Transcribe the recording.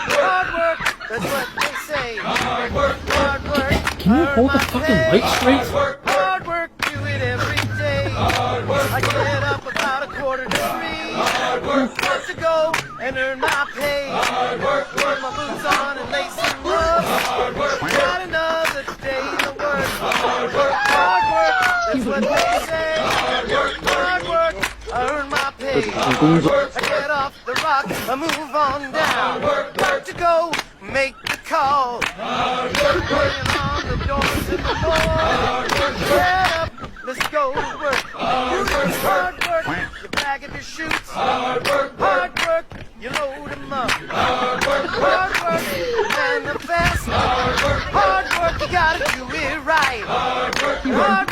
Hard work, that's what they say. Hard work. Can you hold the fucking light straight? Hard work, do it every day. I get up about 2:45. Got to go and earn my pay. Put my boots on and lace them up. Got another day to work. Hard work, that's what they say. Hard work, I earn my pay. I get off the rock, I move on down. Got to go make the call. Banging on the doors in the mall. Get up, let's go to work. Hard work, you bag up your shoots. Hard work, you load them up. Hard work, and the fast. Hard work, you gotta do it right. Hard